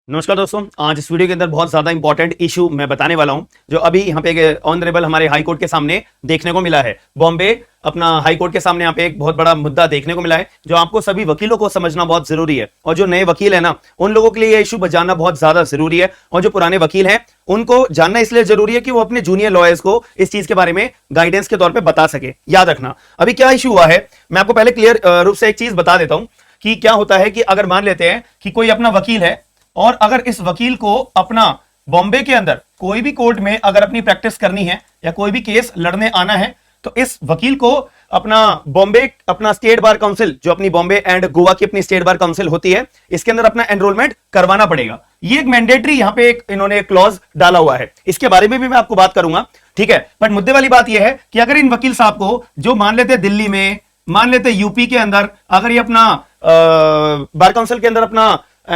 नमस्कार दोस्तों, आज इस वीडियो के अंदर बहुत ज्यादा इंपॉर्टेंट इशू मैं बताने वाला हूं जो अभी यहाँ पे ऑनरेबल हमारे हाई कोर्ट के सामने देखने को मिला है। बॉम्बे अपना हाई कोर्ट के सामने यहाँ पे एक बहुत बड़ा मुद्दा देखने को मिला है जो आपको सभी वकीलों को समझना बहुत जरूरी है। और जो नए वकील है ना, उन लोगों के लिए ये इशू जानना बहुत ज्यादा जरूरी है। और जो पुराने वकील हैं उनको जानना इसलिए जरूरी है कि वो अपने जूनियर लॉयर्स को इस चीज के बारे में गाइडेंस के तौर पर बता सके। याद रखना, अभी क्या इशू हुआ है मैं आपको पहले क्लियर रूप से एक चीज बता देता हूं कि क्या होता है कि अगर मान लेते हैं कि कोई अपना वकील है और अगर इस वकील को अपना बॉम्बे के अंदर कोई भी कोर्ट में अगर अपनी प्रैक्टिस करनी है या कोई भी केस लड़ने आना है तो इस वकील को अपना बॉम्बे अपना स्टेट बार काउंसिल जो अपनी बॉम्बे एंड गोवा की अपनी स्टेट बार काउंसिल होती है इसके अंदर अपना एनरोलमेंट करवाना पड़ेगा। ये एक मैंडेटरी यहाँ पे एक इन्होंने क्लॉज डाला हुआ है, इसके बारे में भी मैं आपको बात करूंगा, ठीक है। बट मुद्दे वाली बात यह है कि अगर इन वकील साहब को जो मान लेते दिल्ली में, मान लेते यूपी के अंदर, अगर ये अपना बार काउंसिल के अंदर अपना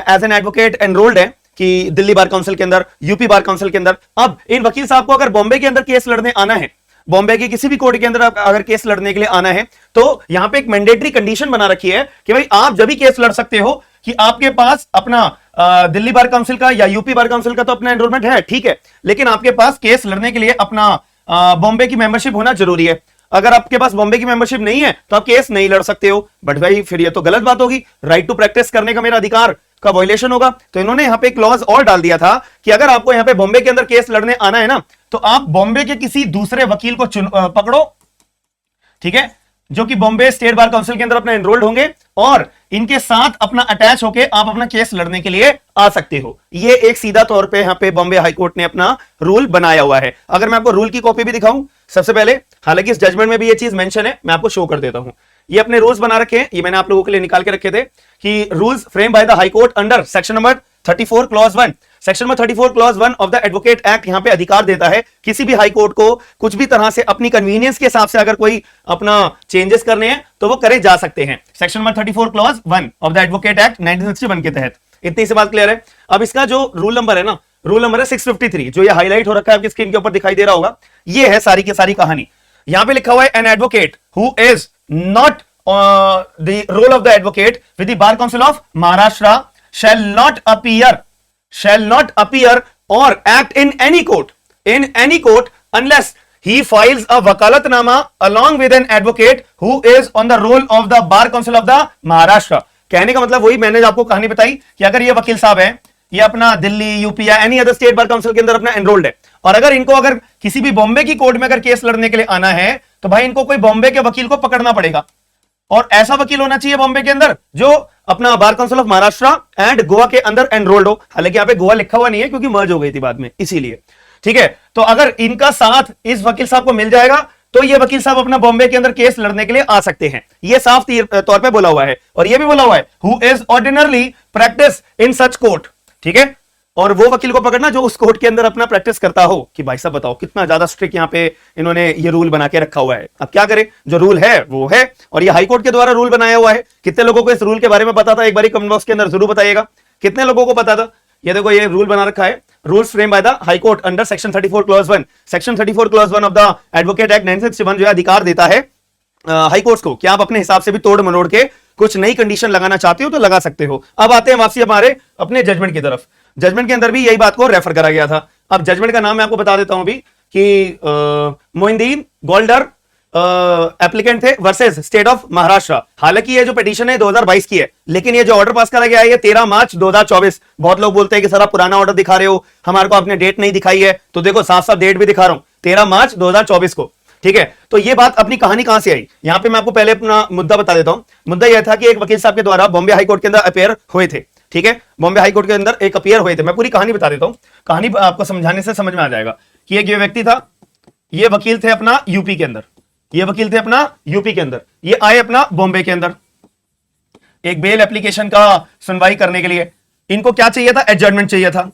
एज एन एडवोकेट एनरोल्ड है कि दिल्ली बार काउंसिल के अंदर, यूपी बार काउंसिल के अंदर, अब इन वकील साहब को अगर बॉम्बे के अंदर केस लड़ने आना है, बॉम्बे के किसी भी कोर्ट के अंदर अगर केस लड़ने के लिए आना है तो यहां पे एक मैंडेटरी कंडीशन बना रखी है कि भाई आप जब भी केस लड़ सकते हो कि आपके पास अपना दिल्ली बार काउंसिल का या यूपी बार काउंसिल का तो अपना एनरोलमेंट है, ठीक है, लेकिन आपके पास केस लड़ने के लिए अपना बॉम्बे की मेंबरशिप होना जरूरी है। अगर आपके पास बॉम्बे की मेंबरशिप नहीं है तो आप केस नहीं लड़ सकते हो। बट भाई फिर ये तो गलत बात होगी, राइट टू प्रैक्टिस करने का मेरा अधिकार का वायलेशन होगा। तो इन्होंने यहां पे क्लॉज और डाल दिया था कि अगर आपको यहां पे बॉम्बे के अंदर केस लड़ने आना है ना तो आप बॉम्बे के किसी दूसरे वकील को पकड़ो, ठीक है, जो कि बॉम्बे स्टेट बार काउंसिल के अंदर अपना एनरोल्ड होंगे और इनके साथ अपना अटैच होके आप अपना केस लड़ने के लिए आ सकते हो। ये एक सीधा तौर पे यहाँ पे बॉम्बे हाई कोर्ट ने अपना रूल बनाया हुआ है। अगर मैं आपको रूल की कॉपी भी दिखाऊं सबसे पहले, हालांकि इस जजमेंट में भी ये चीज मेंशन है, मैं आपको शो कर देता हूं। ये अपने रूल्स बना रखे हैं, ये मैंने आप लोगों के लिए निकाल के रखे थे कि rules frame by the high court under section number 34 clause 1। Section number 34 clause 1 of the advocate act यहां पे अधिकार देता है किसी भी हाई कोर्ट को कुछ भी तरह से अपनी कन्वीनियंस के हिसाब से अगर कोई अपना चेंजेस करने हैं तो वो करे जा सकते हैं। Section number 34 clause 1 of the advocate act 1961 के तहत। इतनी सी बात क्लियर है। अब इसका जो रूल नंबर है ना, रूल नंबर है 653, जो ये हाईलाइट हो रखा है आपकी स्क्रीन के ऊपर दिखाई दे रहा होगा। ये है सारी की सारी कहानी। यहां पे लिखा हुआ है an advocate who is not the role of the advocate with the bar council of Maharashtra shall not appear or act in any court unless he files a wakalatnama along with an advocate who is on the roll of the bar council of the Maharashtra। कहने का मतलब वही मैंने आपको कहानी बताई कि अगर ये वकील साहब है, ये अपना दिल्ली, यूपी या any other state bar council के अंदर अपना एनरोल्ड है और अगर इनको अगर किसी भी बॉम्बे की कोर्ट में अगर केस लड़ने के लिए आना है तो भाई इनको कोई बॉम्बे के वकील को पकड़ना पड़ेगा और ऐसा वकील होना चाहिए बॉम्बे के अंदर जो अपना bar council of Maharashtra and Goa के अंदर एनरोल्ड हो। हालांकि यहाँ पे गोवा लिखा हुआ नहीं है क्योंकि मर्ज हो गई थी बाद में, इसीलिए, ठीक है। तो अगर इनका साथ इस वकील साहब को मिल जाएगा तो ये वकील साहब अपना बॉम्बे के अंदर केस लड़ने के लिए आ सकते हैं। ये साफ तौर पे बोला हुआ है और ये भी बोला हुआ है who is ordinarily practice in such court, ठीक है। और वो वकील को पकड़ना जो उस कोर्ट के अंदर अपना प्रैक्टिस करता हो। कि भाई साहब बताओ कितना ज्यादा स्ट्रिक्ट यहाँ पे इन्होंने ये रूल बना के रखा हुआ है। अब क्या करें, जो रूल है वो है और ये हाई कोर्ट के द्वारा रूल बनाया हुआ है। कितने लोगों को इस रूल के बारे में पता था, एक बार कमेंट बॉक्स के अंदर जरूर बताइएगा कितने लोगों को पता था। ये देखो ये रूल बना रखा है, rules frame by the high court under section 34 clause 1। Section 34 clause 1 of the advocate act 1961 जो अधिकार देता है हाई कोर्ट्स को कि आप अपने हिसाब से भी तोड़ मरोड़ के कुछ नई कंडीशन लगाना चाहते हो तो लगा सकते हो। अब आते हैं वापसी हमारे अपने जजमेंट की तरफ। जजमेंट के अंदर भी यही बात को रेफर करा गया था। अब जजमेंट का नाम मैं आपको बता देता हूं अभी कि मोइनुद्दीन गोल्डर एप्लीकेंट थे वर्सेस स्टेट ऑफ महाराष्ट्र। हालांकि ये जो पिटीशन है 2022 की है, लेकिन ये जो ऑर्डर पास करा गया है ये 13 मार्च 2024। बहुत लोग बोलते हैं कि सर आप पुराना ऑर्डर दिखा रहे हो, हमारे को आपने डेट नहीं दिखाई है। तो देखो साफ साफ डेट भी दिखा रहा हूं, 13 मार्च 2024 को, ठीक है। तो ये बात अपनी कहानी कहां से आई, यहां पे मैं आपको पहले अपना मुद्दा बता देता हूं। मुद्दा यह था कि एक वकील साहब के द्वारा बॉम्बे हाई कोर्ट के अंदर अपेयर हुए थे, ठीक है। बॉम्बे हाई कोर्ट के अंदर एक अपियर हुए थे। मैं पूरी कहानी बता देता हूं, कहानी आपको समझाने से समझ में आ जाएगा कि एक ये व्यक्ति था, ये वकील थे अपना यूपी के अंदर, ये वकील थे अपना यूपी के अंदर, ये आए अपना बॉम्बे के अंदर एक बेल एप्लीकेशन का सुनवाई करने के लिए। इनको क्या चाहिए था, एडजर्नमेंट चाहिए था,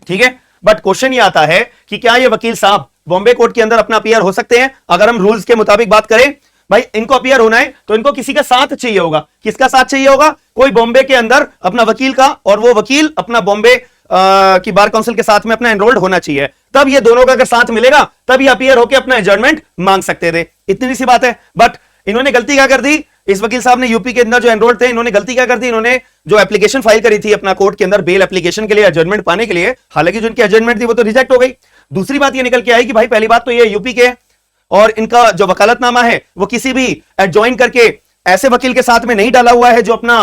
ठीक है। बट क्वेश्चन ये आता है कि क्या ये वकील साहब बॉम्बे कोर्ट के अंदर अपना अपियर हो सकते हैं। अगर हम रूल्स के मुताबिक बात करें, भाई इनको अपियर होना है तो इनको किसी का साथ चाहिए होगा। किसका साथ चाहिए होगा, कोई बॉम्बे के अंदर अपना वकील का, और वो वकील अपना बॉम्बे की बार काउंसिल के साथ में अपना एनरोल्ड होना चाहिए। तब ये दोनों का अगर साथ मिलेगा तब ये अपियर होकर अपना एडजर्नमेंट मांग सकते थे। इतनी सी बात है। बट इन्होंने गलती क्या कर दी, इस वकील साहब ने यूपी के अंदर जो एनरोल्ड थे, इन्होंने गलती क्या कर दी, इन्होंने जो एप्लीकेशन फाइल करी थी अपना कोर्ट के अंदर बेल एप्लीकेशन के लिए, एडजमेंट पाने के लिए, हालांकि जो इनकी एडजमेंट थी वो तो रिजेक्ट हो गई। दूसरी बात ये निकल के आई कि भाई पहली बात तो ये यूपी के और इनका जो वकालतनामा है वो किसी भी एडजॉइन करके ऐसे वकील के साथ में नहीं डाला हुआ है जो अपना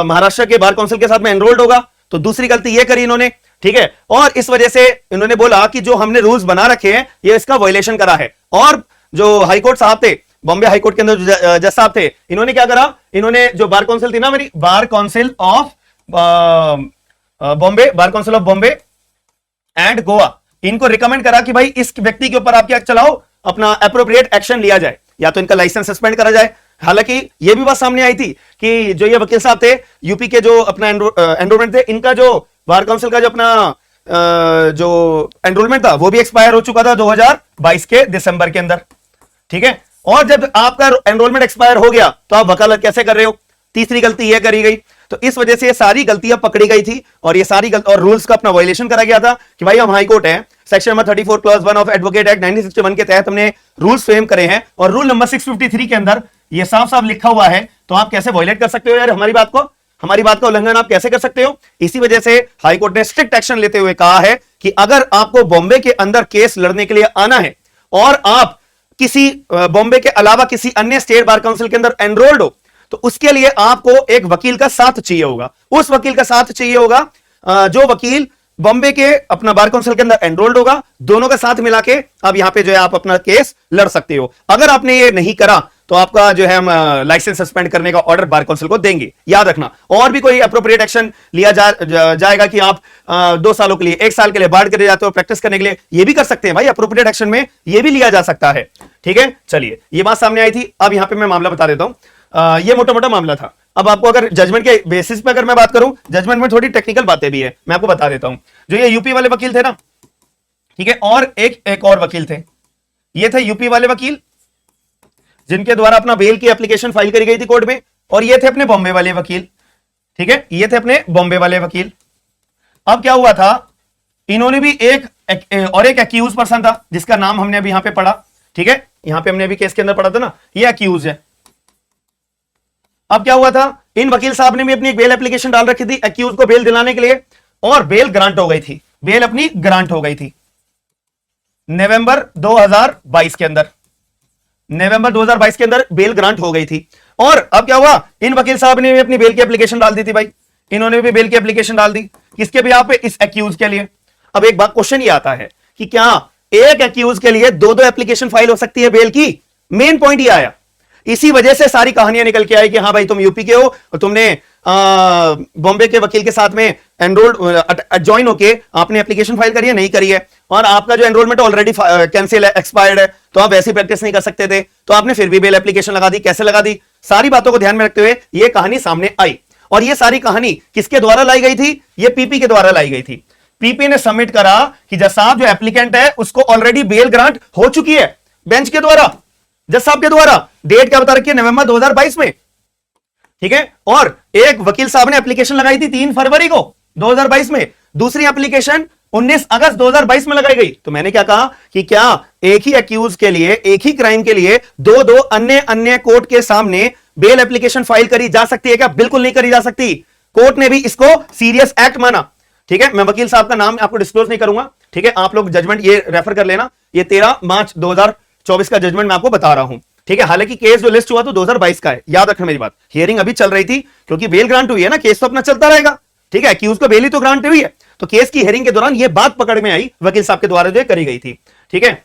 महाराष्ट्र के बार काउंसिल के साथ में एनरोल्ड होगा। तो दूसरी गलती ये करी इन्होंने, ठीक है। और इस वजह से इन्होंने बोला कि जो हमने रूल्स बना रखे हैं ये इसका वायलेशन करा है। और जो हाईकोर्ट साहब थे, बॉम्बे हाईकोर्ट के अंदर जो जज साहब थे, इन्होंने क्या करा, इन्होंने जो बार काउंसिल थी ना मेरी, bar council of Bombay, bar council of Bombay and Goa, इनको रिकमेंड करा कि भाई इस व्यक्ति के ऊपर आप क्या चलाओ, अपना एप्रोप्रिएट एक्शन लिया जाए, या तो इनका लाइसेंस सस्पेंड करा जाए। हालांकि यह भी बात सामने आई थी कि जो ये वकील साहब थे यूपी के, जो अपना एनरोलमेंट थे, इनका जो बार काउंसिल का जो अपना जो एनरोलमेंट था वो भी एक्सपायर हो चुका था 2022 के दिसंबर के अंदर, ठीक है। और जब आपका एनरोलमेंट एक्सपायर हो गया तो आप वकालत कैसे कर रहे हो? तीसरी गलती यह करी गई। तो इस वजह से ये सारी गलतियां पकड़ी गई थी और ये सारी और रूल्स का अपना वायलेशन करा गया था कि भाई हम हाई कोर्ट है, section number 34 clause 1 of advocate act 1961 के तहत हमने रूल्स फ्रेम करे हैं और रूल नंबर 653 के अंदर ये साफ साफ लिखा हुआ है, तो आप कैसे वायलेट कर सकते हो यार हमारी बात का उल्लंघन आप कैसे कर सकते हो? इसी वजह से हाईकोर्ट ने स्ट्रिक्ट एक्शन लेते हुए कहा है कि अगर आपको बॉम्बे के अंदर केस लड़ने के लिए आना है और आप किसी बॉम्बे के अलावा किसी अन्य स्टेट बार काउंसिल के अंदर एनरोल्ड हो, तो उसके लिए आपको एक वकील का साथ चाहिए होगा। उस वकील का साथ चाहिए होगा जो वकील बॉम्बे के अपना बार काउंसिल के अंदर एनरोल्ड होगा। दोनों का साथ मिला के अब यहां पे जो है आप अपना केस लड़ सकते हो। अगर आपने ये नहीं करा तो आपका जो है हम लाइसेंस सस्पेंड करने का ऑर्डर बार काउंसिल को देंगे, याद रखना। और भी कोई अप्रोप्रिएट एक्शन लिया जाएगा कि आप 2 सालों के लिए, 1 साल के लिए बाढ़ के जाते हो प्रैक्टिस करने के लिए, ये भी कर सकते हैं भाई। अप्रोप्रिएट एक्शन में ये भी लिया जा सकता है, ठीक है। चलिए, ये बात सामने आई थी। अब यहां पे मैं मामला बता देता हूं। ये मोटा मोटा मामला था। अब आपको अगर जजमेंट के बेसिस पे अगर मैं बात करूं, जजमेंट में थोड़ी टेक्निकल बातें भी है, मैं आपको बता देता हूं। जो ये यूपी वाले वकील थे ना, ठीक है, और एक और वकील थे। ये थे यूपी वाले वकील जिनके द्वारा अपना बेल की एप्लीकेशन फाइल करी गई थी कोर्ट में, और ये थे अपने बॉम्बे वाले वकील, ठीक है, ये थे अपने बॉम्बे वाले वकील। अब क्या हुआ था, इन्होंने भी एक एक्यूज पर्सन था जिसका नाम हमने अभी यहां पे पढ़ा, ठीक है, यहां पे हमने अभी केस के अंदर पढ़ा था ना, ये एक्यूज है। अब क्या हुआ था, इन वकील साहब ने भी अपनी एक बेल एप्लीकेशन डाल रखी थी एक्यूज को बेल दिलाने के लिए, और बेल ग्रांट हो गई थी, बेल अपनी ग्रांट हो गई थी नवंबर 2022 के अंदर, नवंबर 2022 के अंदर बेल ग्रांट हो गई थी। और अब क्या हुआ, इन वकील साहब ने भी अपनी बेल की एप्लीकेशन डाल दी थी भाई, इन्होंने भी बेल की एप्लीकेशन डाल दी, किसके भी पे, इस एक्यूज के लिए। अब एक बात क्वेश्चन ये आता है कि क्या एक एक्यूज के लिए 2 एप्लीकेशन फाइल हो सकती है बेल की? मेन पॉइंट ये आया, इसी वजह से सारी कहानियां निकल के आई कि हाँ भाई तुम यूपी के हो और तुमने बॉम्बे के वकील के साथ में एनरोल्ड ज्वाइन होके आपने एप्लीकेशन फाइल करी है, नहीं करी है, और आपका जो एनरोलमेंट ऑलरेडी कैंसिल है, एक्सपायर्ड है, तो आप वैसी प्रैक्टिस नहीं कर सकते थे, तो आपने फिर भी बेल एप्लीकेशन लगा दी। कैसे लगा दी? सारी बातों को ध्यान में रखते हुए ये कहानी सामने आई। और ये सारी कहानी किसके द्वारा लाई गई थी? ये पीपी के द्वारा लाई गई थी। पीपी ने सबमिट करा कि जज साहब जो एप्लीकेंट है उसको ऑलरेडी बेल ग्रांट हो चुकी है बेंच के द्वारा, जज साहब के द्वारा। डेट क्या बता रखी है? नवंबर 2022 में, ठीक है। और एक वकील साहब ने एप्लीकेशन लगाई थी 3 फरवरी को 2022 में, दूसरी एप्लीकेशन 19 अगस्त 2022 में लगाई गई। तो मैंने क्या कहा कि क्या एक ही एक्यूज के लिए, एक ही क्राइम के लिए दो अन्य कोर्ट के सामने बेल एप्लीकेशन फाइल करी जा सकती है क्या? बिल्कुल नहीं करी जा सकती। कोर्ट ने भी इसको सीरियस एक्ट माना, ठीक है। मैं वकील साहब का नाम आपको डिस्क्लोज नहीं करूंगा, ठीक है, आप लोग जजमेंट ये रेफर कर लेना। ये 13 मार्च 2024 का जजमेंट मैं आपको बता रहा हूं, ठीक है। हालांकि केस जो लिस्ट हुआ तो 2022 का है, याद रखना मेरी बात। हियरिंग अभी चल रही थी क्योंकि बेल ग्रांट हुई है ना, केस तो अपना चलता रहेगा, ठीक है। एक्यूज को बेल ही तो ग्रांट हुई है, तो केस की हियरिंग के दौरान ये बात पकड़ में आई, वकील साहब के द्वारा जो करी गई थी, ठीक है।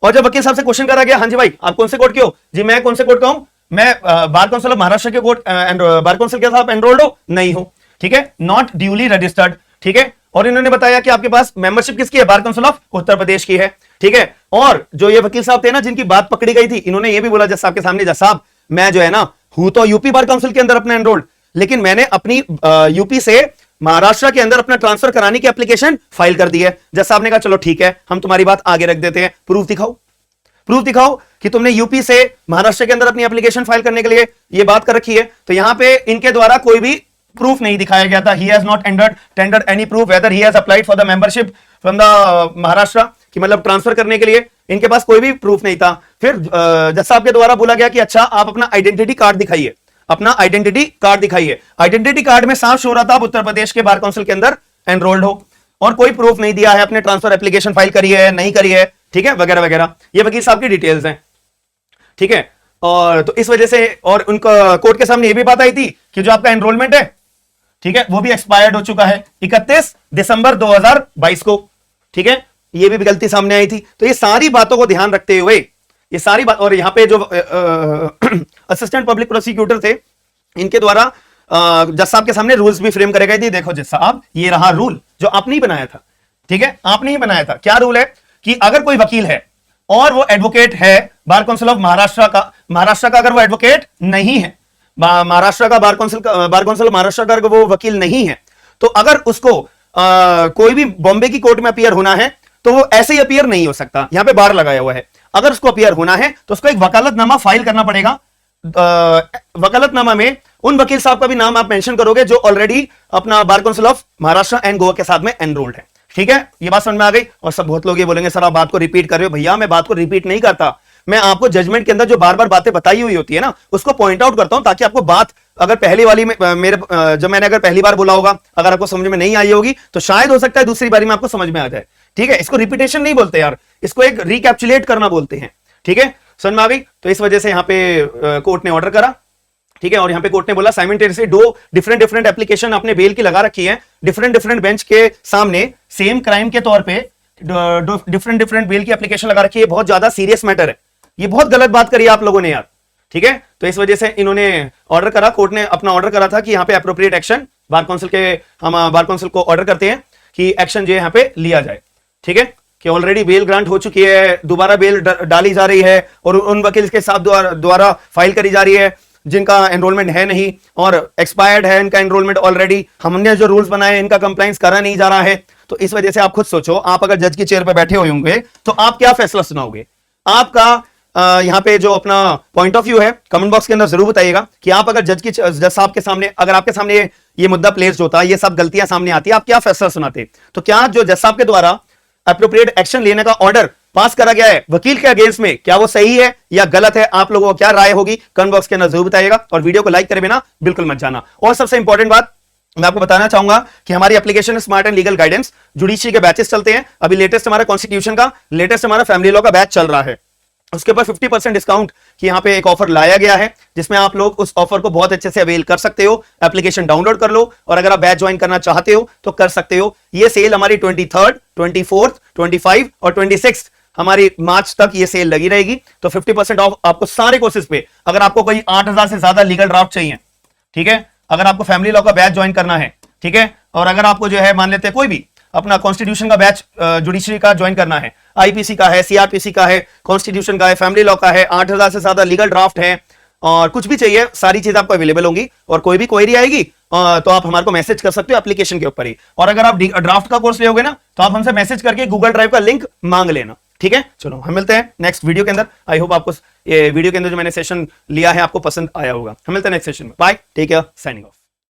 और जब वकील साहब से क्वेश्चन करा गया, हाँ जी भाई आप कौन से कोर्ट के हो? जी मैं कौन से कोर्ट का हूं? मैं बार काउंसिल ऑफ महाराष्ट्र के कोर्ट बार काउंसिल के साथ एनरोल्ड हो? नहीं हो, ठीक है, नॉट ड्यूली रजिस्टर्ड, ठीक है। और इन्होंने बताया कि आपके पास मेंबरशिप किसकी है? Bar council of Uttar Pradesh की है, ठीक है। और जो ये वकील साहब थे ना जिनकी बात पकड़ी गई थी, इन्होंने ये भी बोला जज साहब के सामने, जज साहब मैं जो है ना हूं तो यूपी बार काउंसिल के अंदर अपना एनरोल्ड, लेकिन मैंने अपनी यूपी से महाराष्ट्र के अंदर अपना ट्रांसफर कराने की एप्लीकेशन फाइल कर दी है। जज साहब ने कहा चलो ठीक है, हम तुम्हारी बात आगे रख देते हैं, प्रूफ दिखाओ, प्रूफ दिखाओ कि तुमने यूपी से महाराष्ट्र के अंदर अपनी एप्लीकेशन फाइल करने के लिए ये बात कर रखी है। तो यहां पे इनके द्वारा कोई भी प्रूफ नहीं दिखाया गया था। He has not tendered any proof weather he has applied for the membership from the Maharashtra, कि मतलब ट्रांसफर करने के लिए इनके पास कोई भी प्रूफ नहीं था। फिर जज साहब के द्वारा बोला गया कि अच्छा आप अपना आइडेंटिटी कार्ड दिखाइए, अपना आइडेंटिटी कार्ड दिखाइए। आइडेंटिटी कार्ड में साफ शो रहा था आप उत्तर प्रदेश के बार काउंसिल के अंदर एनरोल्ड हो, और कोई प्रूफ नहीं दिया है, अपने ट्रांसफर एप्लीकेशन फाइल करी है नहीं करी है, ठीक है, वगैरह वगैरह। ये वकील साहब की डिटेल्स हैं, ठीक है। और तो इस वजह से, और उनका कोर्ट के सामने ये भी बात आई थी कि जो आपका एनरोलमेंट है, ठीक है, वो भी एक्सपायर्ड हो चुका है 31 दिसंबर 2022 को, ठीक है, ये भी गलती सामने आई थी। तो ये सारी बातों को ध्यान रखते हुए, ये सारी बात, और यहाँ पे जो असिस्टेंट पब्लिक प्रोसिक्यूटर थे, इनके द्वारा जज साहब के सामने रूल्स भी फ्रेम करे गए थे। देखो जज साहब, ये रहा रूल जो आपने ही बनाया था, ठीक है, आपने ही बनाया था। क्या रूल है कि अगर कोई वकील है और वो एडवोकेट है बार काउंसिल ऑफ महाराष्ट्र का अगर वो एडवोकेट नहीं है, महाराष्ट्र का बार काउंसिल महाराष्ट्र का अगर वो वकील नहीं है, तो अगर उसको कोई भी बॉम्बे की कोर्ट में अपीयर होना है तो वो ऐसे ही अपीयर नहीं हो सकता। यहां पे बार लगाया हुआ है, अगर उसको अपीयर होना है तो उसको एक वकालतनामा फाइल करना पड़ेगा। वकालतनामा में उन वकील साहब का भी नाम आप मेंशन करोगे जो ऑलरेडी अपना bar council of Maharashtra and Goa के साथ में एनरोल्ड है, ठीक है। ये बात समझ में आ गई। और सब बहुत लोग ये बोलेंगे सर आप बात को रिपीट कर रहे हो। भैया मैं बात को रिपीट नहीं करता, मैं आपको जजमेंट के अंदर जो बार बार बातें बताई हुई होती है ना, उसको पॉइंट आउट करता हूं, ताकि आपको बात अगर पहली वाली में जब मैंने अगर पहली बार बोला होगा, अगर आपको समझ में नहीं आई होगी तो शायद हो सकता है दूसरी बारी में आपको समझ में आ जाए, ठीक है। इसको रिपीटेशन नहीं बोलते यार, इसको एक रिकैप्चुलेट करना बोलते हैं, ठीक है, समझ में आ गई। तो इस वजह से यहां पे कोर्ट ने ऑर्डर करा, ठीक है, और यहां पे कोर्ट ने बोला साइमल्टेनियसली दो डिफरेंट एप्लीकेशन आपने बेल की लगा रखी है, डिफरेंट बेंच के सामने सेम क्राइम के तौर पे डिफरेंट बेल की एप्लीकेशन लगा रखी है। बहुत ज्यादा सीरियस मैटर है, ये बहुत गलत बात करी आप लोगों ने यार, ठीक है। तो इस वजह से इन्होंने ऑर्डर करा, कोर्ट ने अपना ऑर्डर करा था कि यहाँ पे एप्रोप्रिएट एक्शन बार काउंसिल को ऑर्डर करते हैं कि एक्शन जो है यहाँ पे लिया जाए, ठीक है, कि ऑलरेडी बेल ग्रांट हो चुकी है, दोबारा बेल डाली जा रही है और उन वकील के साथ द्वारा फाइल करी जा रही है जिनका एनरोलमेंट है नहीं और एक्सपायर्ड है इनका एनरोलमेंट ऑलरेडी। हमने जो रूल्स बनाए इनका कंप्लायंस करा नहीं जा रहा है। तो इस वजह से आप खुद सोचो, आप अगर जज की चेयर पर बैठे हुए होंगे तो आप क्या फैसला सुनाओगे। आपका यहाँ पे जो अपना पॉइंट ऑफ व्यू है कमेंट बॉक्स के अंदर जरूर बताइएगा कि आप अगर जज साहब के सामने, अगर आपके सामने ये मुद्दा प्लेस होता, ये सब गलतियां सामने आती, आप क्या फैसला सुनाते। तो क्या जो जज साहब के द्वारा एप्रोप्रिएट एक्शन लेने का ऑर्डर पास करा गया है वकील के अगेंस्ट में, क्या वो सही है या गलत है, आप लोगों को क्या राय होगी कमेंट बॉक्स के अंदर जरूर बताइएगा। और वीडियो को लाइक करे बिना बिल्कुल मत जाना। और सबसे इंपॉर्टेंट बात मैं आपको बताना चाहूंगा कि हमारी application smart and legal guidance judiciary के बैचेस चलते हैं। अभी लेटेस्ट हमारा कॉन्स्टिट्यूशन का, लेटेस्ट हमारा फैमिली लॉ का बैच चल रहा है, उसके ऊपर 50% डिस्काउंट की यहाँ पे एक ऑफर लाया गया है, जिसमें आप लोग उस ऑफर को बहुत अच्छे से अवेल कर सकते हो। एप्लीकेशन डाउनलोड कर लो और अगर आप बैच ज्वाइन करना चाहते हो तो कर सकते हो। ये सेल हमारी 23rd, 24th, 25 और 26 हमारी मार्च तक ये सेल लगी रहेगी। तो 50% ऑफ आपको सारे कोर्सेज पे। अगर आपको कोई 8000 से ज्यादा लीगल ड्राफ्ट चाहिए, ठीक है, अगर आपको फैमिली लॉ का बैच ज्वाइन करना है, ठीक है, और अगर आपको जो है मान लेते हैं कोई भी अपना कॉन्स्टिट्यूशन का बैच जुडिशरी का ज्वाइन करना है, आईपीसी का है, सीआरपीसी का है, कॉन्स्टिट्यूशन का है, फैमिली लॉ का है, 8000 से ज्यादा लीगल ड्राफ्ट है और कुछ भी चाहिए, सारी चीज आपको अवेलेबल होंगी। और कोई भी क्वेरी आएगी तो आप हमारे को मैसेज कर सकते हो एप्लीकेशन के ऊपर ही। और अगर आप ड्राफ्ट का कोर्स लोगे ना तो आप हमसे मैसेज करके गूगल ड्राइव का लिंक मांग लेना, ठीक है। चलो हम मिलते हैं नेक्स्ट वीडियो के अंदर। आई होप आपको ये वीडियो के अंदर जो मैंने सेशन लिया है आपको पसंद आया होगा। हम मिलते हैं नेक्स्ट सेशन में। Bye, take care, signing of.